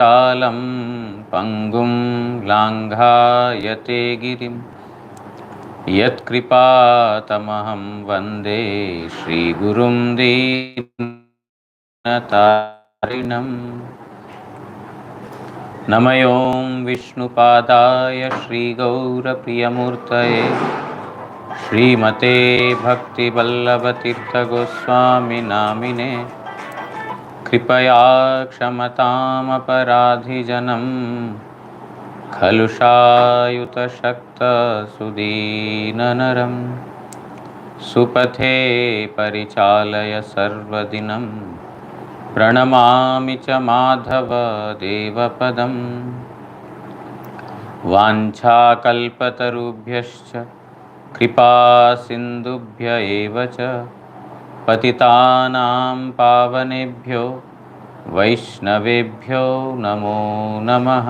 तालं पङ्गुं लाङ्घायते गिरिं यत्कृपातमहं वन्दे श्रीगुरुं दीनतारिणम्। नमयों विष्णुपादाय श्रीगौरप्रियमूर्तये श्रीमते भक्तिवल्लभतीर्थगोस्वामिनामिने कृपया क्षमतामपराधिजनं खलु शायुतशक्तसुदीननरं सुपथे परिचालय सर्वदिनं प्रणमामि च माधव देवपदं। वाञ्छाकल्पतरुभ्यश्च कृपा सिन्धुभ्य एव च पतितानां पावनेभ्यो वैष्णवेभ्यो नमो नमः।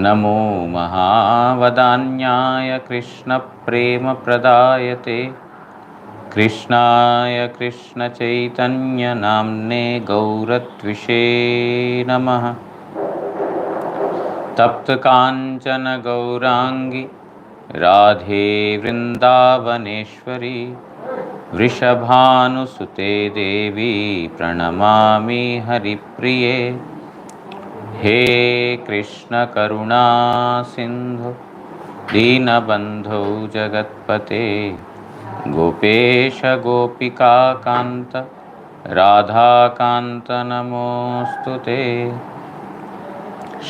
नमो महावदान्याय कृष्णप्रेमप्रदायते कृष्णाय कृष्णचैतन्यनाम्ने गौरत्विषे नमः। तप्तकाञ्चन गौराङ्गी राधे वृन्दावनेश्वरी वृषभानुसुते देवी प्रणमामि हरिप्रिये। हे कृष्ण करुणा सिन्धु दीनबन्धो जगत्पते गोपेश गोपिका कान्त राधाकान्त नमोऽस्तुते।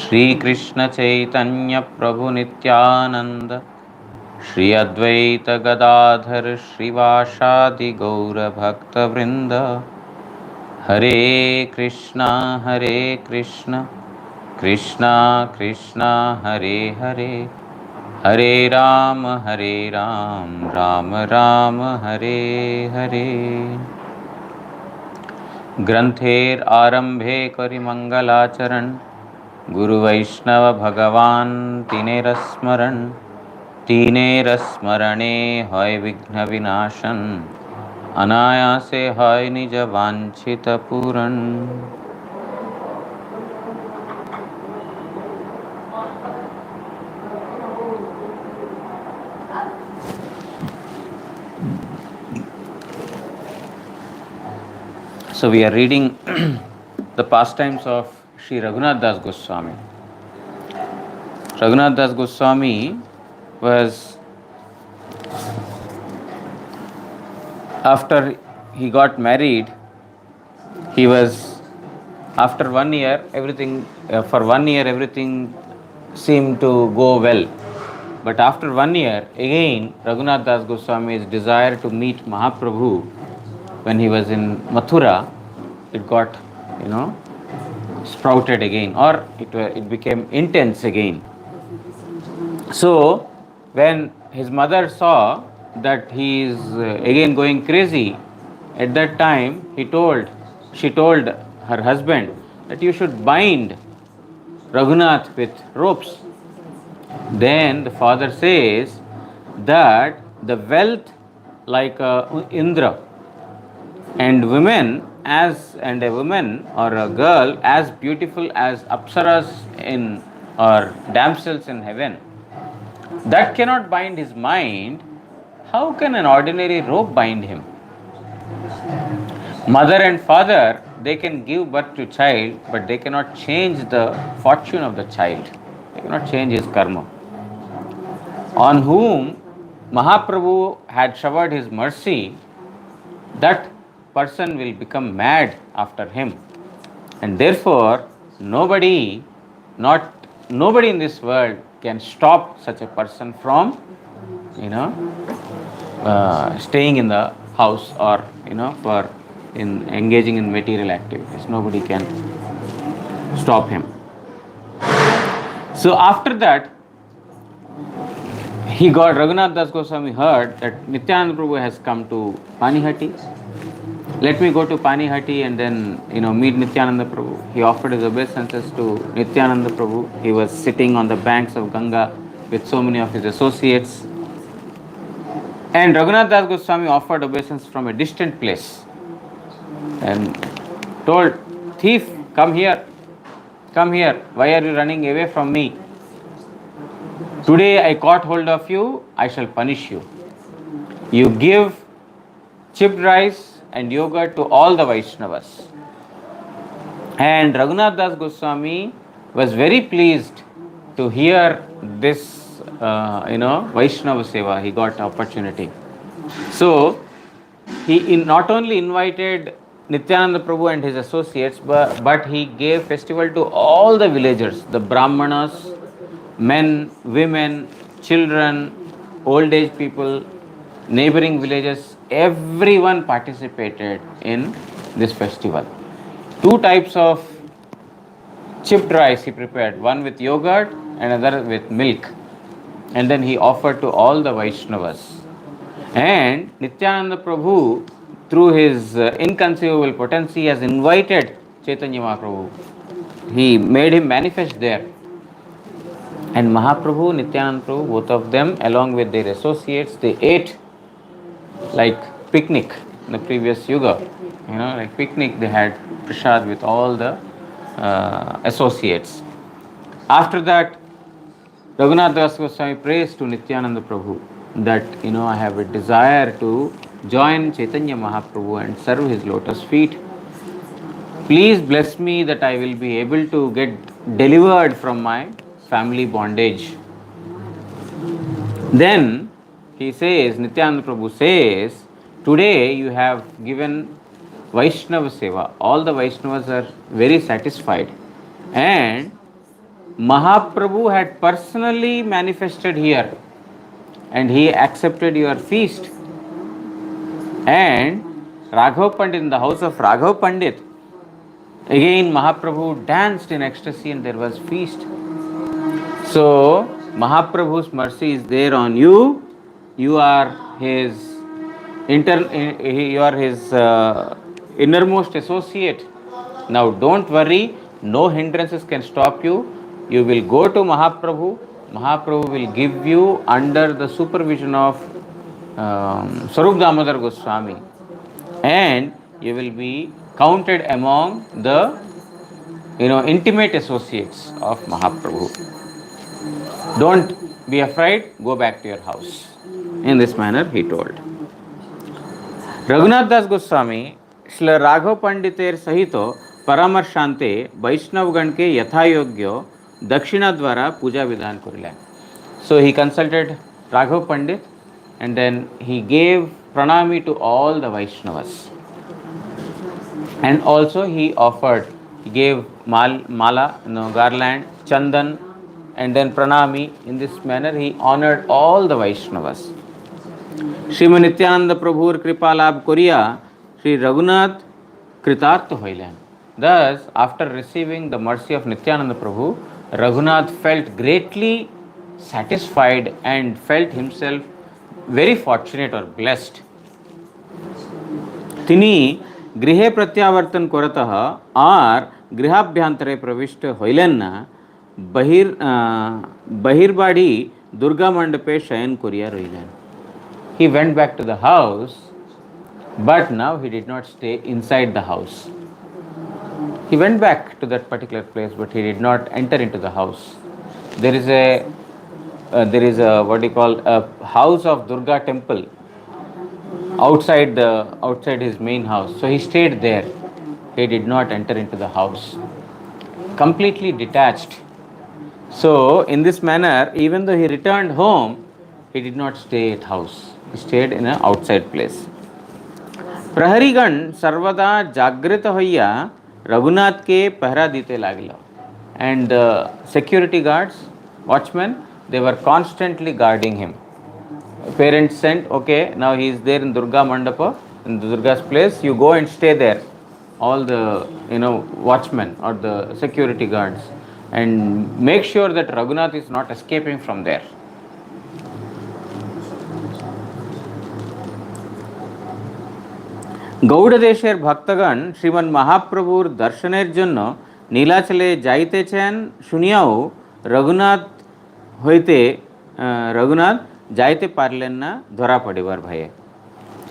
श्रीकृष्ण चैतन्य प्रभु नित्यानंद श्री अद्वैत गदाधर श्रीवासादि गौर भक्तवृंद। हरे कृष्णा कृष्णा कृष्णा हरे हरे, हरे राम राम राम हरे हरे। ग्रंथेर आरंभे करि मंगलाचरण गुरु वैष्णव भगवान तीनेर स्मरणे हय विघ्न विनाशन अनायासे हय निज वांछित पूरण। So we are reading the pastimes of Sri Raghunath Das Goswami. Raghunath Das Goswami was, after he got married, he was, after 1 year, for 1 year everything seemed to go well. But after 1 year, again, Raghunath Das Goswami's desire to meet Mahaprabhu when he was in Mathura, it got, sprouted again, or it became intense again. So, when his mother saw that he is again going crazy, at that time she told her husband that you should bind Raghunath with ropes. Then the father says that the wealth like Indra and a woman or a girl as beautiful as apsaras or damsels in heaven, that cannot bind his mind. How can an ordinary rope bind him? Mother and father, they can give birth to child, but they cannot change the fortune of the child. They cannot change his karma. On whom Mahaprabhu had showered his mercy, that person will become mad after him. And therefore, nobody in this world can stop such a person from, staying in the house or, for engaging in material activities. Nobody can stop him. So after that, Raghunath Das Goswami heard that Nityananda Prabhu has come to Panihati. Let me go to Panihati and then, meet Nityananda Prabhu. He offered his obeisances to Nityananda Prabhu. He was sitting on the banks of Ganga with so many of his associates. And Raghunath Das Goswami offered obeisance from a distant place and told, thief, come here. Come here. Why are you running away from me? Today I caught hold of you, I shall punish you. You give chipped rice and yogurt to all the Vaishnavas. And Raghunath Das Goswami was very pleased to hear this, Vaishnava Seva. He got opportunity. So, he not only invited Nityananda Prabhu and his associates, but he gave festival to all the villagers, the Brahmanas, men, women, children, old age people, neighboring villages, everyone participated in this festival. Two types of chipped rice he prepared, one with yogurt and another with milk. And then he offered to all the Vaishnavas. And Nityananda Prabhu, through his inconceivable potency, has invited Chaitanya Mahaprabhu. He made him manifest there. And Mahaprabhu, Nityananda Prabhu, both of them, along with their associates, they ate like picnic in the previous yuga. Like picnic, they had prasad with all the associates. After that, Raghunath Das Goswami prays to Nityananda Prabhu that, I have a desire to join Chaitanya Mahaprabhu and serve his lotus feet. Please bless me that I will be able to get delivered from my family bondage. Then he says, Nityananda Prabhu says, today you have given Vaishnava Seva. All the Vaishnavas are very satisfied. And Mahaprabhu had personally manifested here and he accepted your feast. And Raghav Pandit, in the house of Raghav Pandit, again Mahaprabhu danced in ecstasy and there was feast. So Mahaprabhu's mercy is there on you. You are his innermost associate. Now don't worry, no hindrances can stop you. You will go to Mahaprabhu. Mahaprabhu will give you under the supervision of Swarup Damodar Goswami, and you will be counted among the intimate associates of Mahaprabhu. Don't be afraid, go back to your house. In this manner he told. Raghunath Das Goswami श्ल Raghav पंडितेर सहित परामर्शान्ते वैष्णवगण के यथायोग्य दक्षिणा द्वारा पूजा विधान करिलेन. So he consulted Raghav Pandit and then he gave pranami to all the Vaishnavas. And also he gave mala, garland, chandan, and then pranami. In this manner he honored all the Vaishnavas. Srimad Nityananda Prabhur Kripa Labh Koriya, Sri Raghunath Kritartha Hoilen. Thus, after receiving the mercy of Nityananda Prabhu, Raghunath felt greatly satisfied and felt himself very fortunate or blessed. Tini गृहे प्रत्यावर्तन करतः are गृहाभ्यंतरे प्रविष्ट होइलेन बहिर्बाड़ी दुर्गा मंडपे शयन करिया रहिलेन. He went back to the house, but now he did not stay inside the house. He went back to that particular place, but he did not enter into the house. There is a house of Durga temple outside his main house. So he stayed there. He did not enter into the house. Completely detached. So in this manner, even though he returned home, he did not stay at house. He stayed in an outside place. प्रहरीगण सर्वदा जागृत होइया रघुनाथ के पहरा दीते लागला. And the security guards, watchmen, they were constantly guarding him. Parents sent, okay, now he is there in Durga Mandapa, in the Durga's place, you go and stay there. All the watchmen or the security guards, and make sure that Raghunath is not escaping from there. গৌড়দেশের ভক্তগণ শ্রীমন মহাপ্রভুর দর্শনের জন্য নীলাচলে যাইতেছেন শুনিয়াও রঘুনাথ যাইতে পারলেন না ধরা পড়িবার ভয়ে.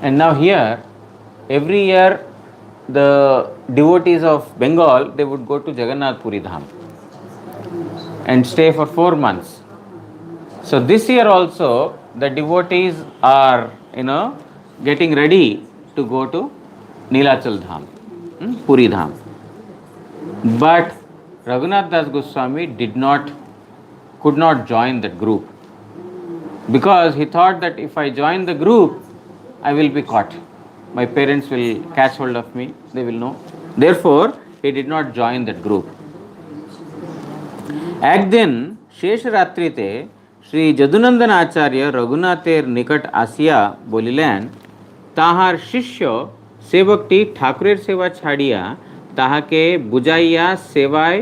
And now here, every year the devotees of Bengal, they would go to Jagannath Puri Dham. and stay for 4 months. So this year also the devotees are, getting ready to go to Nilachal Dham, Puri Dham. But Raghunath Das Goswami could not join that group, because he thought that if I join the group, I will be caught. My parents will catch hold of me, they will know. Therefore, he did not join that group. একদিন শেষ রাত্রিতে শ্রী যদুনন্দন আচার্য রঘুনাথের নিকট আসিয়া বলিলেন, তাহার শিষ্য সেবকটি ঠাকুরের সেবা ছাড়িয়া তাহাকে বুঝাইয়া সেবায়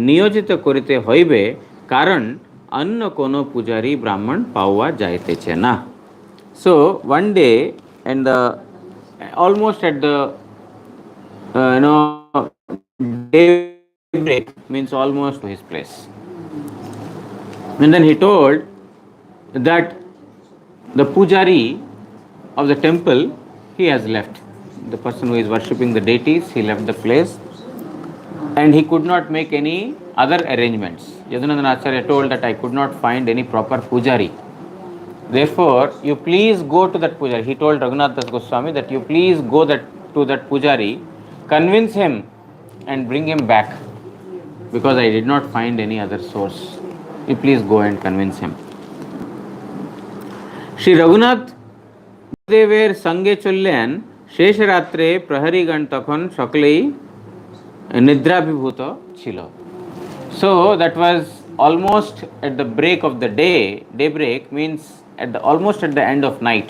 নিয়োজিত করিতে হইবে, কারণ অন্য কোনো পূজারী ব্রাহ্মণ পাওয়া যাইতেছে না। So one day, and almost at the daybreak, means almost to his place, and then he told that the pujari of the temple, he has left. The person who is worshipping the deities, he left the place, and he could not make any other arrangements. Yadunandan Acharya told that I could not find any proper pujari. Therefore, you please go to that pujari. He told Raghunath Das Goswami that you please go to that pujari, convince him and bring him back, because I did not find any other source. You please go and convince him. Shri Raghunath দেবের সঙ্গে চললেন। শেষ রাত্রে প্রহরীগণ তখন সকলেই নিদ্রাভিভূত ছিল। So that was almost at the break of the day. Daybreak means almost at the end of night.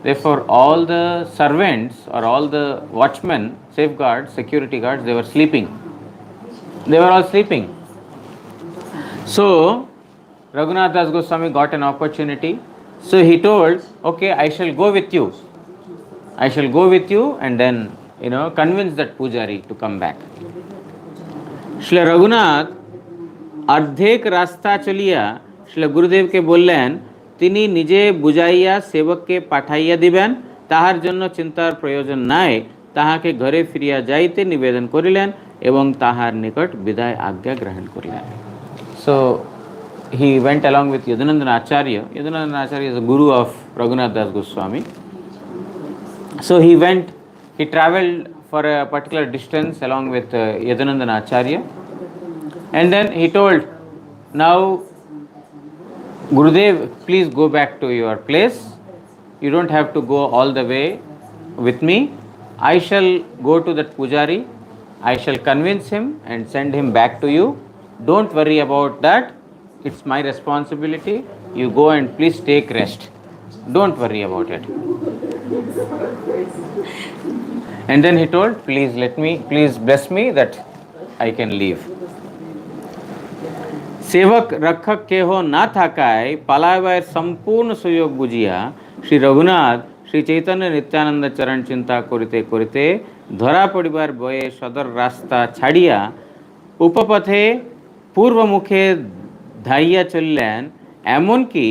Therefore, all the servants or all the watchmen, safeguards, security guards, they were sleeping. They were all sleeping. So Raghunath Das Goswami got an opportunity. So he told, okay, I shall go with you. I shall go with you and then, convince that pujari to come back. Shri Raghunath অর্ধেক রাস্তা চলিয়া শ্রী গুরুদেবকে বললেন, তিনি নিজে বুঝাইয়া সেবককে পাঠাইয়া দিবেন, তাহার জন্য চিন্তার প্রয়োজন নাই। তাহাকে ঘরে ফিরিয়া যাইতে নিবেদন করিলেন এবং তাহার নিকট বিদায় আজ্ঞা গ্রহণ করিলেন। So he went along with Yadunandan Acharya. Yadunandan Acharya is the guru of Raghunath Das Goswami. So he travelled for a particular distance along with Yadunandan Acharya, and then he told, now Gurudev, please go back to your place. You don't have to go all the way with me. I shall go to that pujari. I shall convince him and send him back to you. Don't worry about that. It's my responsibility. You go and please take rest. Don't worry about it. And then he told, please bless me that I can leave. সেবক রক্ষক কেহ না থাকায় পালাইবার সম্পূর্ণ সুযোগ বুঝিয়া শ্রী রঘুনাথ শ্রী চৈতন্য নিত্যানন্দ চরণ চিন্তা করিতে করিতে ধরা পড়িবার বয়ে সদর রাস্তা ছাড়িয়া উপপথে পূর্বমুখে ধাইয়া চললেন, এমনকি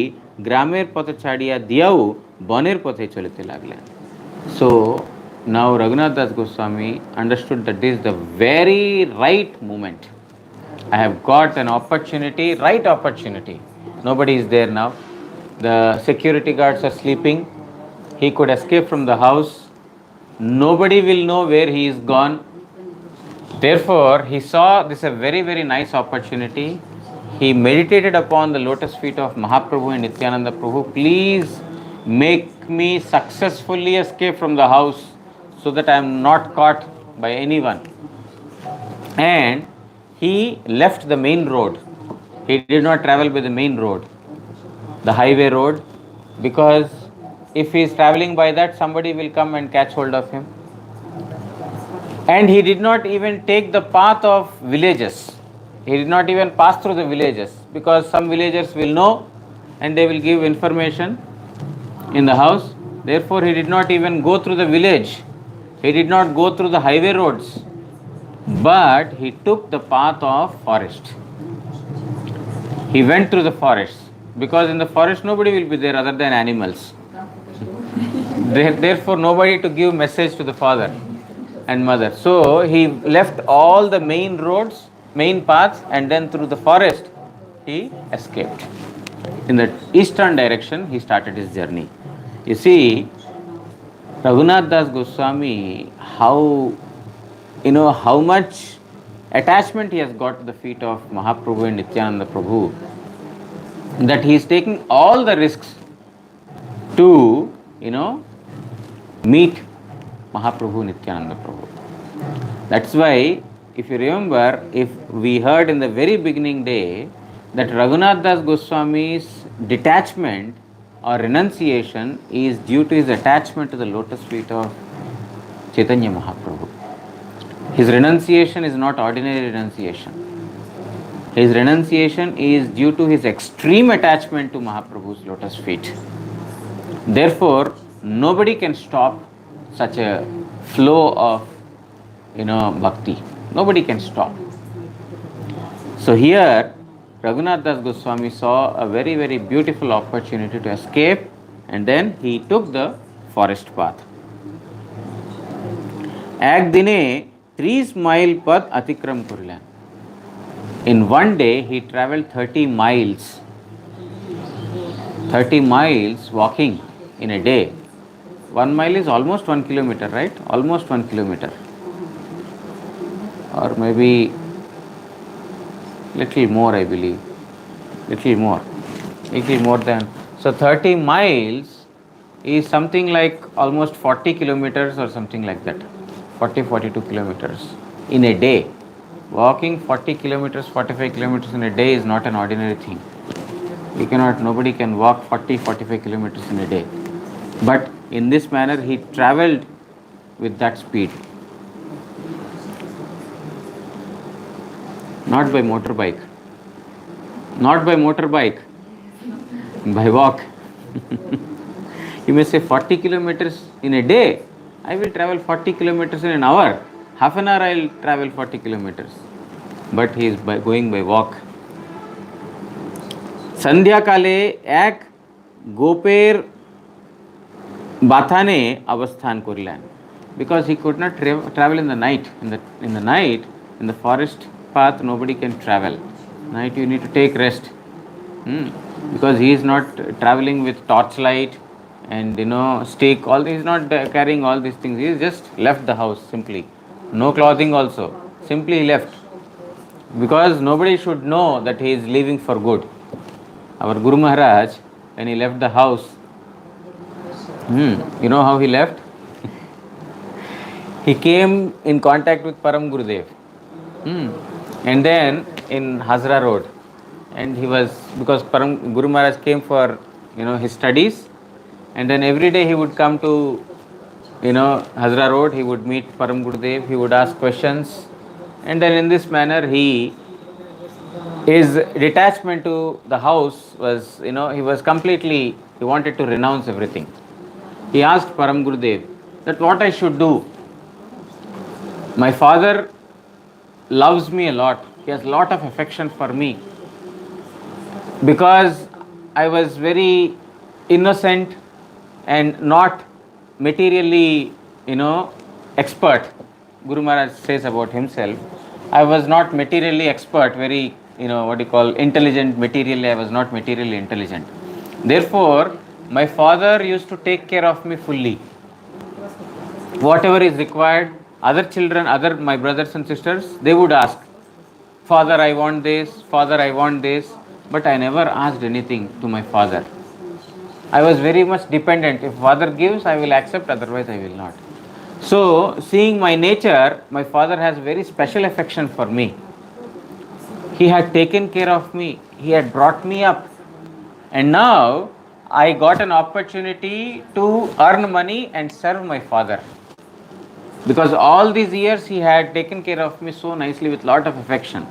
গ্রামের পথ ছাড়িয়া দিয়াও বনের পথে চলিতে লাগলেন। So now Raghunath Das Goswami understood that this is the very right moment. I have got an opportunity, right opportunity. Nobody is there now. The security guards are sleeping. He could escape from the house. Nobody will know where he is gone. Therefore, he saw this a very, very nice opportunity. He meditated upon the lotus feet of Mahaprabhu and Nityananda Prabhu. Please make me successfully escape from the house so that I am not caught by anyone. And he left the main road. He did not travel by the main road, the highway road, because if he is traveling by that, somebody will come and catch hold of him. And he did not even take the path of villages. He did not even pass through the villages, because some villagers will know and they will give information in the house. Therefore, he did not even go through the village. He did not go through the highway roads, but he took the path of forest. He went through the forest, because in the forest nobody will be there other than animals. Therefore, nobody to give message to the father and mother. So he left all the main roads main path, and then through the forest he escaped. In the eastern direction he started his journey. You see, Raghunath Das Goswami, how much attachment he has got to the feet of Mahaprabhu and Nityananda Prabhu, that he is taking all the risks to, meet Mahaprabhu Nityananda Prabhu. That's why, if you remember, if we heard in the very beginning day that Raghunath Das Goswami's detachment or renunciation is due to his attachment to the lotus feet of Chaitanya Mahaprabhu. His renunciation is not ordinary renunciation. His renunciation is due to his extreme attachment to Mahaprabhu's lotus feet. Therefore, nobody can stop such a flow of, bhakti. Nobody can stop. So here, Raghunath Das Goswami saw a very, very beautiful opportunity to escape, and then he took the forest path. Ek dine 30 mile path atikram kurilan. In one day, he travelled 30 miles. 30 miles walking in a day. 1 mile is almost 1 kilometer, right? Almost 1 kilometer. Or maybe little more, I believe. Little more than. So 30 miles is something like almost 40 kilometers or something like that. 42 kilometers in a day. Walking 40 kilometers, 45 kilometers in a day is not an ordinary thing. Nobody can walk 45 kilometers in a day. But in this manner, he travelled with that speed. Not by motorbike. By walk. You may say 40 kilometers in a day. I will travel 40 kilometers in an hour. Half an hour I will travel 40 kilometers. But he is going by walk. Sandhya kale ek goper bathane avasthan korilan. Because he could not travel in the night. In the night, in the forest path, nobody can travel. Night you need to take rest. Because he is not traveling with torchlight and stick. All he is not carrying all these things. He has just left the house simply. No clothing also. Simply left. Because nobody should know that he is leaving for good. Our Guru Maharaj, when he left the house, you know how he left? He came in contact with Param Gurudev. And then in Hazra Road. And he was, because Guru Maharaj came for, his studies. And then every day he would come to, Hazra Road. He would meet Param Gurudev. He would ask questions. And then in this manner, his detachment to the house was, he wanted to renounce everything. He asked Param Gurudev that what I should do. My father loves me a lot. He has a lot of affection for me. Because I was very innocent and not materially, expert. Guru Maharaj says about himself, I was not materially expert, very, intelligent materially. I was not materially intelligent. Therefore, my father used to take care of me fully. Whatever is required, my brothers and sisters, they would ask, Father, I want this, Father, I want this. But I never asked anything to my father. I was very much dependent. If father gives, I will accept, otherwise I will not. So, seeing my nature, my father has very special affection for me. He had taken care of me. He had brought me up. And now, I got an opportunity to earn money and serve my father. Because all these years, he had taken care of me so nicely with lot of affection.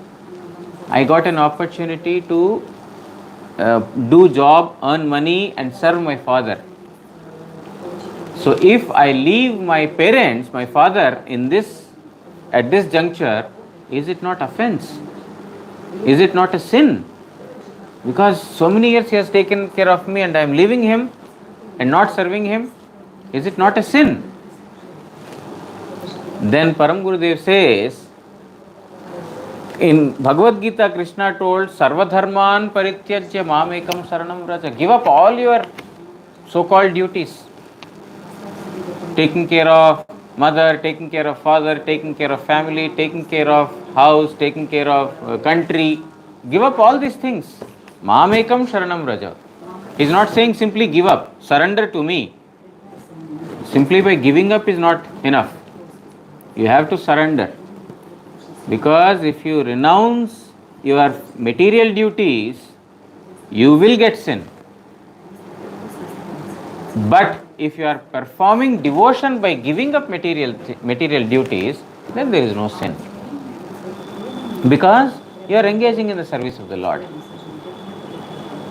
I got an opportunity to do job, earn money and serve my father. So if I leave my parents, my father at this juncture, is it not offense? Is it not a sin? Because so many years he has taken care of me and I am leaving him and not serving him. Is it not a sin? Then Param Gurudev says, In Bhagavad Gita, Krishna told, Sarvadharman parityajya mamekam saranam vraja. Give up all your so-called duties. Taking care of mother, taking care of father, taking care of family, taking care of house, taking care of country. Give up all these things. Mamekam sharanam vraja. He is not saying simply give up, surrender to me. Simply by giving up is not enough. You have to surrender. Because if you renounce your material duties, you will get sin. But if you are performing devotion by giving up material duties, then there is no sin. Because you are engaging in the service of the Lord.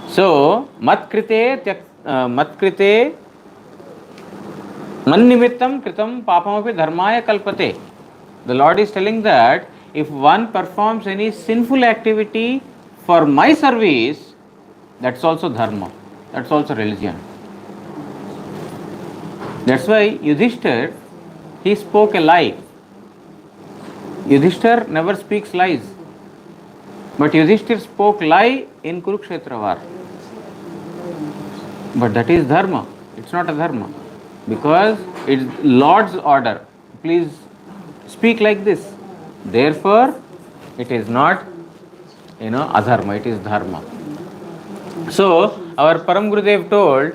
So, matkrite mannimittam kritam papamapi dharmaya kalpate. The Lord is telling that if one performs any sinful activity for my service, that's also dharma, that's also religion. That's why Yudhishthir, he spoke a lie. Yudhishthir never speaks lies. But Yudhishthir spoke lie in Kurukshetra war. But that is dharma. It's not a dharma. Because it's Lord's order. Please speak like this. Therefore, it is not, adharma. It is dharma. So, our Param Gurudev told,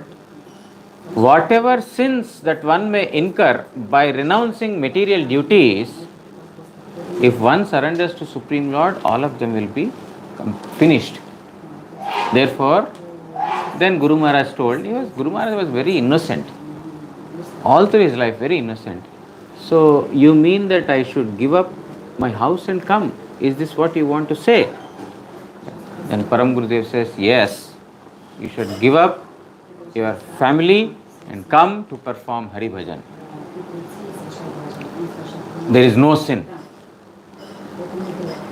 whatever sins that one may incur by renouncing material duties, if one surrenders to Supreme Lord, all of them will be finished. Therefore, then Guru Maharaj told, Guru Maharaj was very innocent. All through his life, very innocent. So, you mean that I should give up my house and come? Is this what you want to say? Then Param Gurudev says, yes, you should give up your family and come to perform Hari Bhajan. There is no sin.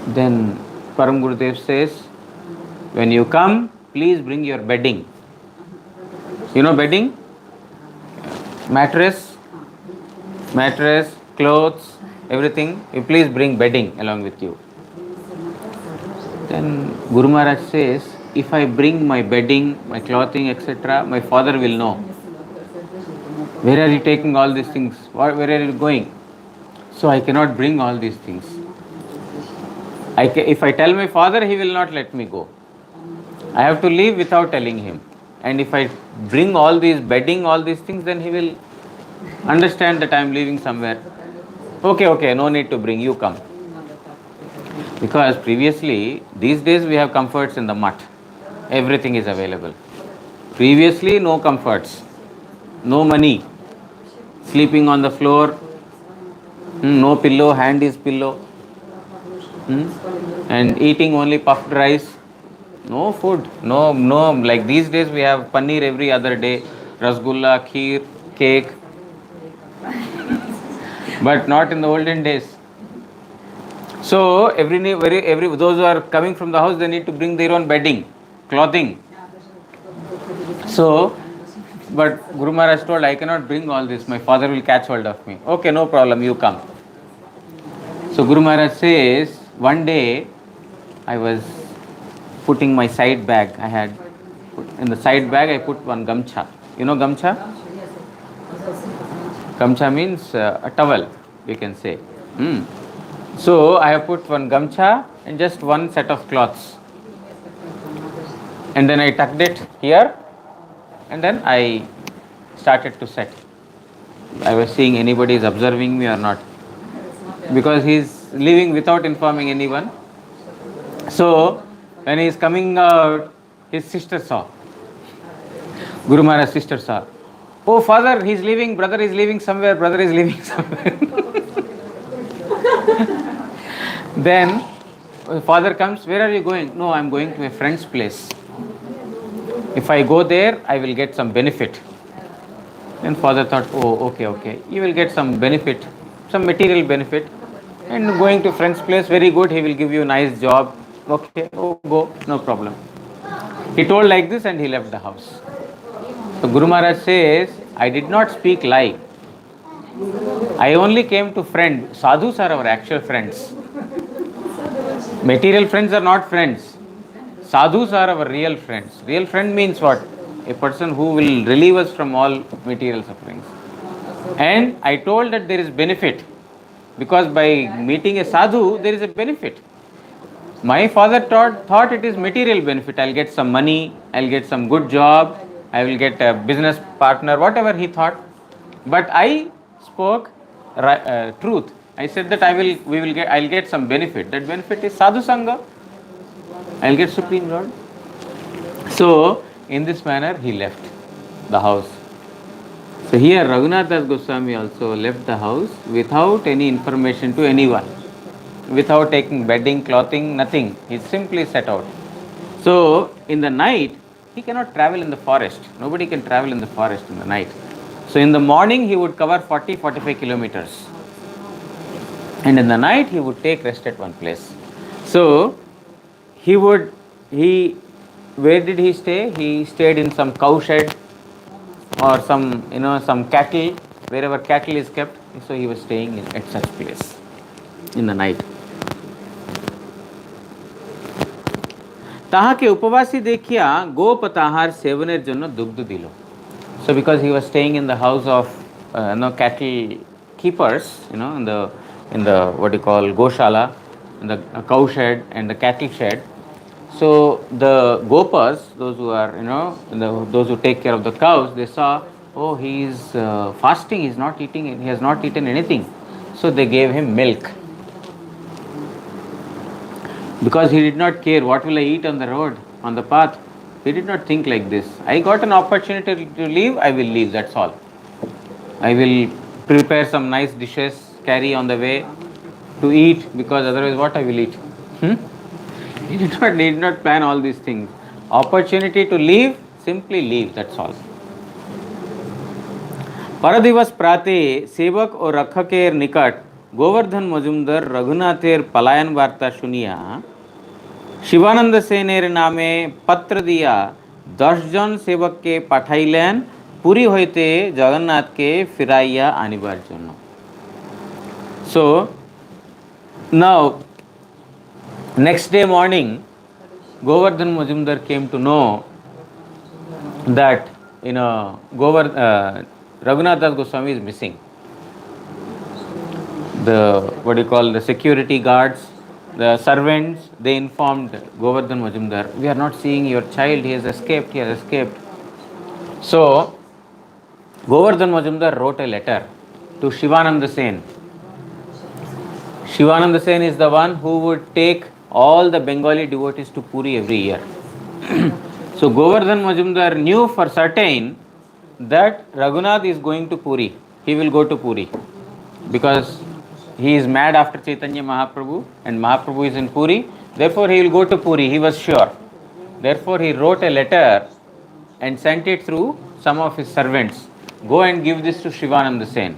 Then Param Gurudev says, when you come, please bring your bedding. You know bedding? Mattress, clothes, everything. You please bring bedding along with you. Then Guru Maharaj says, if I bring my bedding, my clothing, etc., my father will know. Where are you taking all these things? Where are you going? So I cannot bring all these things. If I tell my father, he will not let me go. I have to leave without telling him. And if I bring all these bedding, all these things, then he will understand that I am leaving somewhere. Okay, no need to bring, you come. Because previously, these days we have comforts in the mutt. Everything is available. Previously, no comforts, no money, sleeping on the floor, no pillow, hand is pillow, and eating only puffed rice, no food, no, like these days we have paneer every other day, rasgulla, kheer, cake, but not in the olden days. So every those who are coming from the house, they need to bring their own bedding, clothing. So, but Guru Maharaj told, I cannot bring all this, my father will catch hold of me. Okay, no problem, you come. So Guru Maharaj says, one day I was putting my side bag. I had in the side bag I put one gamcha. You know gamcha? Gamcha means a towel, we can say. So I have put one gamcha and just one set of cloths. And then I tucked it here and then I started to set. I was seeing anybody is observing me or not. Because he is leaving without informing anyone. So when he is coming out, his sister saw. Guru Maharaj's sister saw. Oh father, he is leaving, brother is leaving somewhere. Then father comes, where are you going? No, I am going to a friend's place. If I go there, I will get some benefit. Then father thought, oh, okay, you will get some benefit, some material benefit. And going to friend's place, very good, he will give you a nice job. Okay, go, no problem. He told like this and he left the house. So Guru Maharaj says, I did not speak lie. I only came to friend. Sadhus are our actual friends. Material friends are not friends. Sadhus are our real friends. Real friend means what? A person who will relieve us from all material sufferings. And I told that there is benefit because by meeting a sadhu, there is a benefit. My father thought it is material benefit. I'll get some money, I'll get some good job, I will get a business partner, whatever he thought. But I spoke truth. I said that I'll get some benefit. That benefit is sadhu sangha. I'll get Supreme Lord. So, in this manner, he left the house. So, here Raghunath Das Goswami also left the house without any information to anyone, without taking bedding, clothing, nothing. He simply set out. So, in the night, he cannot travel in the forest. Nobody can travel in the forest in the night. So, in the morning, he would cover 40-45 kilometers. And in the night, he would take rest at one place. So, where did he stay? He stayed in some cow shed or some cattle, wherever cattle is kept. So he was staying at such place in the night. তাহাকে উপবাসী দেখিয়া গোপ তাহার সেবনের জন্য দুগ্ধ দিল. So because he was staying in the house of cattle keepers, in the what you call goshala, in the cow shed and the cattle shed. So the gopas, those who are those who take care of the cows, they saw, oh, he is fasting, he is not eating, he has not eaten anything. So they gave him milk. Because he did not care what will I eat on the road, on the path. He did not think like this. I got an opportunity to leave, I will leave, that's all. I will prepare some nice dishes, carry on the way to eat, because otherwise what I will eat? He did not plan all these things. Opportunity to leave, simply leave, that's all. परदिवस प्राते सेवक और रक्षकेर निकट गोवर्धन मजुमदार रघुनाथेर पलायन वार्ता शुनिया शिवानंद सेनेर नामे पत्र दिया 10 जन सेवक के पाठाइलेन पुरी होइते जगन्नाथ के फिराइया आनिबार जन्य. So now next day morning, Govardhan Majumdar came to know that Raghunath Das Goswami is missing. The security guards, the servants, they informed Govardhan Majumdar, we are not seeing your child, he has escaped. So Govardhan Majumdar wrote a letter to Shivananda Sen. Shivananda Sen is the one who would take all the Bengali devotees to Puri every year. So Govardhan Majumdar knew for certain that Raghunath is going to Puri. He will go to Puri because he is mad after Chaitanya Mahaprabhu and Mahaprabhu is in Puri. Therefore he will go to Puri. He was sure. Therefore he wrote a letter and sent it through some of his servants. Go and give this to Shivananda Sen.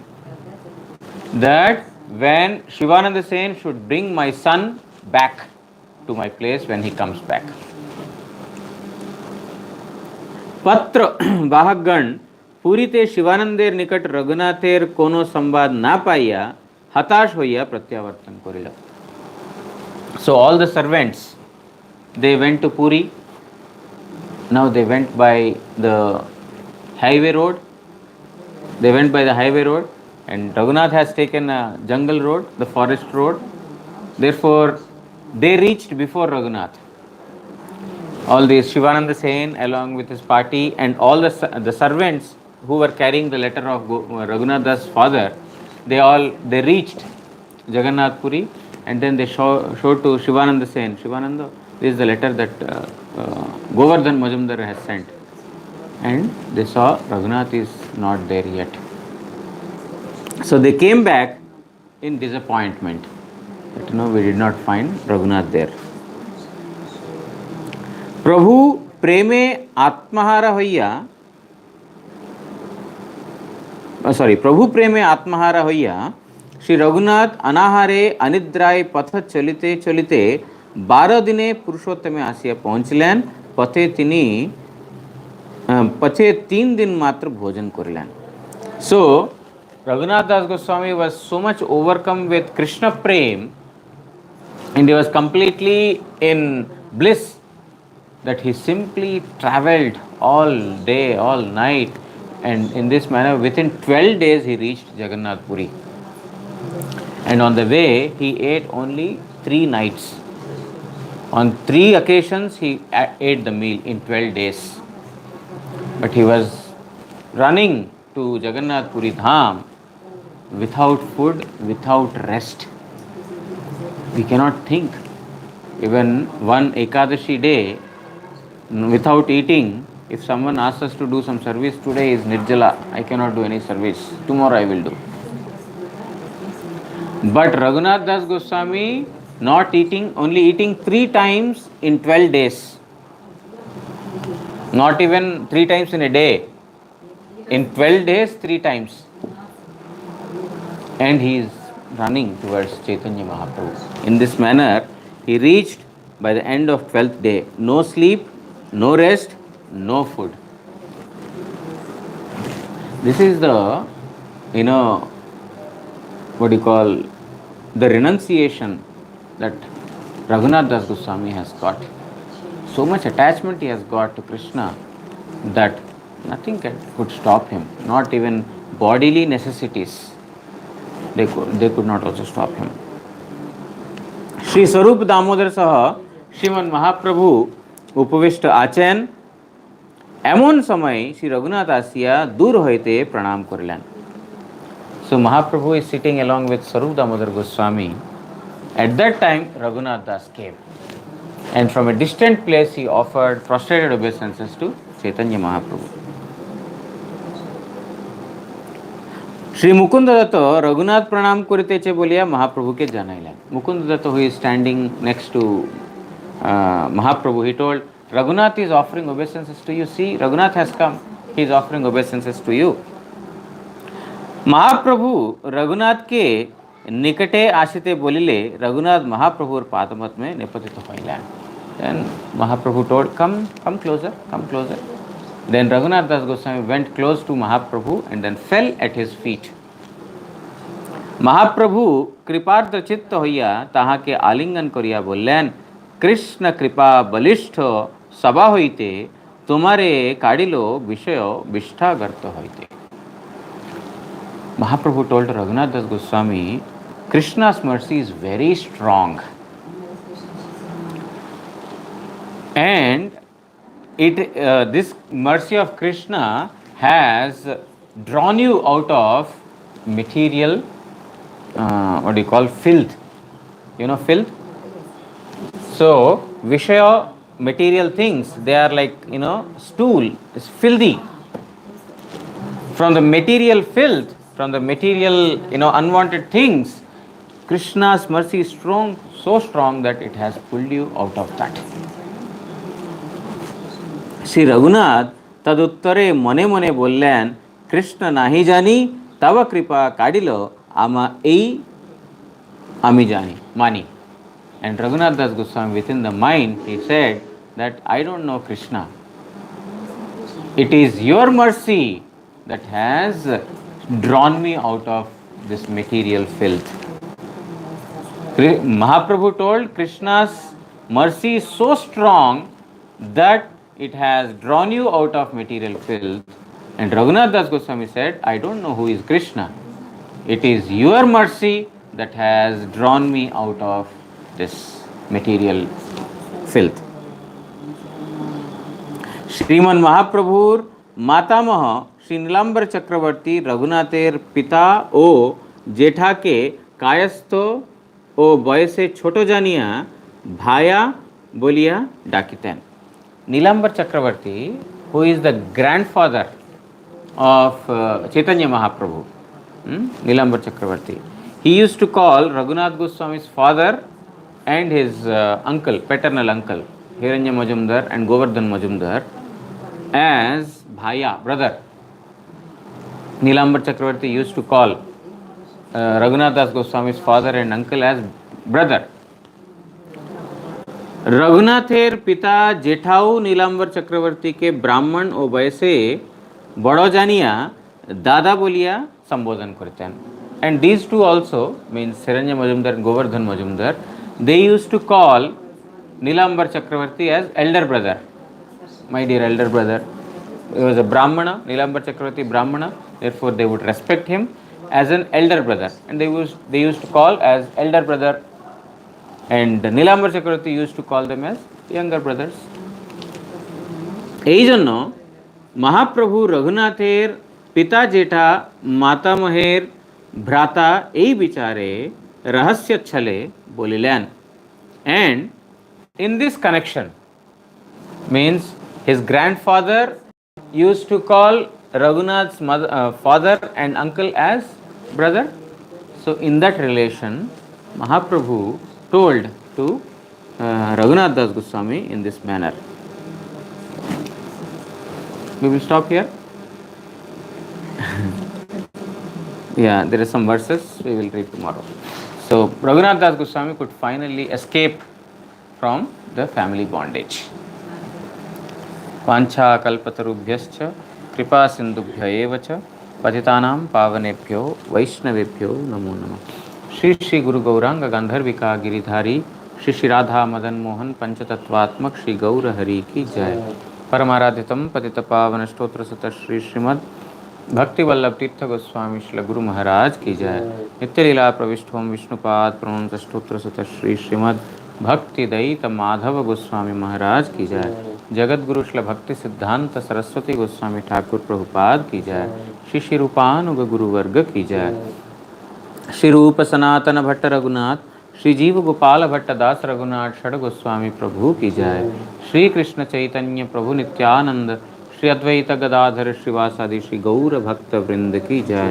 That when Shivananda Sen should bring my son back to my place when he comes back. पत्र वाहकगण पुरीते शिवानंदेर निकट रघुनाथेर कोनो संवाद ना पाइया हताश होइया प्रत्यावर्तन करिल. So all the servants, they went to Puri. Now they went by the highway road. And Raghunath has taken a jungle road, the forest road. Therefore, they reached before Raghunath. All these Shivananda Sen along with his party and all the servants who were carrying the letter of Raghunath Das' father, they reached Jagannath Puri, and then they showed to Shivananda Sen, Shivananda, this is the letter that Govardhan Majumdar has sent. And they saw Raghunath is not there yet. So they came back in disappointment that we did not find Raghunath there. प्रभु प्रेमे आत्महारा होइया श्री रघुनाथ अनाहारे अनिद्राय पथ चलिते चलिते 12 दिने पुरुषोत्तमे आसिया पहुँचलेन. पथे 3 दिन मात्र भोजन करिलेन. So Raghunath Das Goswami was so much overcome with Krishna Prem and he was completely in bliss, that he simply traveled all day, all night, and in this manner, within 12 days, he reached Jagannath Puri. And on the way, he ate only 3 nights. On 3 occasions, he ate the meal in 12 days. But he was running to Jagannath Puri Dham without food, without rest. We cannot think. Even one Ekadashi day, without eating, if someone asks us to do some service, today is Nirjala, I cannot do any service, tomorrow I will do. But Raghunath Das Goswami not eating, only eating 3 times in 12 days. Not even 3 times in a day. In 12 days, 3 times. And he is running towards Chaitanya Mahaprabhu. In this manner, he reached by the end of 12th day. No sleep, no rest, no food. This is the, what do you call, the renunciation that Raghunath Das Goswami has got. So much attachment he has got to Krishna that nothing could stop him, not even bodily necessities. They could not also stop him. Shri स्वरूप दामोदर सह श्रीमन महाप्रभु उपविष्ट आছেন, এমন সময় শ্রী রঘুনাথ আসিয়া দূর হইতে প্রণাম করিলেন. So Mahaprabhu is sitting along with Swarup Damodar Goswami. At that time, Raghunath Das came, and from a distant place he offered prostrated obeisances to Chaitanya Mahaprabhu. Shri Mukunda Dutta Raghunath প্রণাম করিতেছে বলিয়া মহাপ্রভুকে জানাইলেন. Mukunda Dutta, who is standing next to Mahaprabhu, he told, Raghunath is offering obeisances to you. See, Raghunath has come, he is offering obeisances to you. Mahaprabhu রঘুনাথকে নিকটে আসিতে বলিলে রঘুনাথ মহাপ্রভুর পাদপদ্মে নিপতিত হইলেন. Then Mahaprabhu told, come closer, come closer. Then Raghunath Das Goswami went close to Mahaprabhu and then fell at his feet. Mahaprabhu কৃপার্দ্র চিত্ত হইয়া তাহাকে আলিঙ্গন করিয়া বললেন, কৃষ্ণ কৃপা বলিষ্ঠ সভা হইতে তোমারে কাড়িল বিষয় বিষ্ঠাগর্ত হইতে. Mahaprabhu told Raghunath Das Goswami, Krishna's mercy is very strong, and this mercy of Krishna has drawn you out of material, what do you call, filth. You know filth? So, Vishaya, material things, they are like, stool, is filthy. From the material filth, from the material, unwanted things, Krishna's mercy is strong, so strong that it has pulled you out of that. Shri Raghunath তদুত্তরে মনে মনে বললেন, কৃষ্ণ নাহি জানি, তব কৃপা কাড়িল আমি জানি, মানি. And Raghunath Das Goswami, within the mind, he said that I don't know Krishna. It is your mercy that has drawn me out of this material filth. Mahaprabhu told Krishna's mercy is so strong that it has drawn you out of material filth. And Raghunath Das Goswami said, I don't know who is Krishna. It is your mercy that has drawn me out of this material filth. শ্রীমন মহাপ্রভুর মাতামহ শ্রী নীলাম্বর চক্রবর্তী রঘুনাথের পিতা ও জেঠাকে কায়স্থ ও বয়সে ছোট জানিয়া ভায়া বলিয়া ডাকিতেন. Nilambar Chakravarti, who is the grandfather of Chaitanya Mahaprabhu, Nilambar Chakravarti, he used to call Raghunath Goswami's father and his uncle, paternal uncle, Hiranya Majumdar and Govardhan Majumdar, as Bhaya, brother. Nilambar Chakravarti used to call Raghunath Das Goswami's father and uncle as brother. রঘুনাথের পিতা জেঠাও নীলাম্বর চক্রবর্তীকে ব্রাহ্মণ ও বয়সে বড় জানিয়া দাদা বলিয়া সম্বোধন করতেন. And these two also, means Hiranya Majumdar and Govardhan Majumdar, they used to call Nilambar Chakravarti as elder brother. My dear elder brother. He was a Brahmana, Nilambar Chakravarti Brahmana, therefore they would respect him as an elder brother, and they used to call as elder brother, and Nilambar Chakravarti used to call them as younger brothers. এই জন্য মহাপ্রভু রঘুনাথের পিতা জেঠা মাতামহের ভ্রাতা এই বিচারে রহস্য ছলে বলিলেন, and in this connection means his grandfather used to call Raghunath's father and uncle as brother. So in that relation Mahaprabhu told to Raghunath Das Goswami in this manner. We will stop here. Yeah, there are some verses we will read tomorrow. So Raghunath Das Goswami could finally escape from the family bondage. वांछा कल्पतरुभ्यश्च कृपा सिंधुभ्य एव च पतितानां पावनेभ्यो वैष्णवेभ्यो नमो नमः. श्री श्री गुरु गौरांग गांधर्विका गिरिधारी श्री श्री राधा मदन मोहन पंचतत्वात्मक श्री गौर हरि की जय. परमाराधितम पतित पावन स्तोत्र सत श्री श्रीमद भक्ति वल्लभ तीर्थ गोस्वामी श्री गुरु महाराज की जय. नित्य लीला प्रविष्टोम विष्णुपाद प्रणोत स्तोत्र सत श्री श्रीमद भक्ति दयित माधव गोस्वामी महाराज की जय. जगत गुरु श्री भक्ति सिद्धांत सरस्वती गोस्वामी ठाकुर प्रभुपाद की जय. श्री श्री रूपानुग गुरु वर्ग की जय. श्री रूप सनातन भट्ट रघुनाथ श्री जीव गोपाल भट्ट दास रघुनाथ षड गोस्वामी प्रभु की जय. श्री कृष्ण चैतन्य प्रभु नित्यानंद श्री अद्वैत गदाधर श्रीवासादि श्री गौर भक्त वृंद की जय.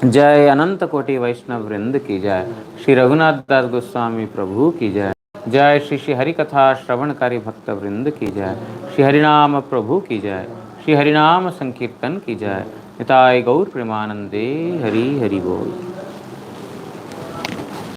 जय अनंत कोटि वैष्णव वृंद की जय. श्री रघुनाथ दास गोस्वामी प्रभु की जय. जय श्री श्री हरि कथा श्रवणकारी भक्त वृंद की जय. श्री हरिनाम प्रभु की जय. श्री हरिनाम संकीर्तन की जय. निताय गौर प्रेमानंदे हरि हरि बोल.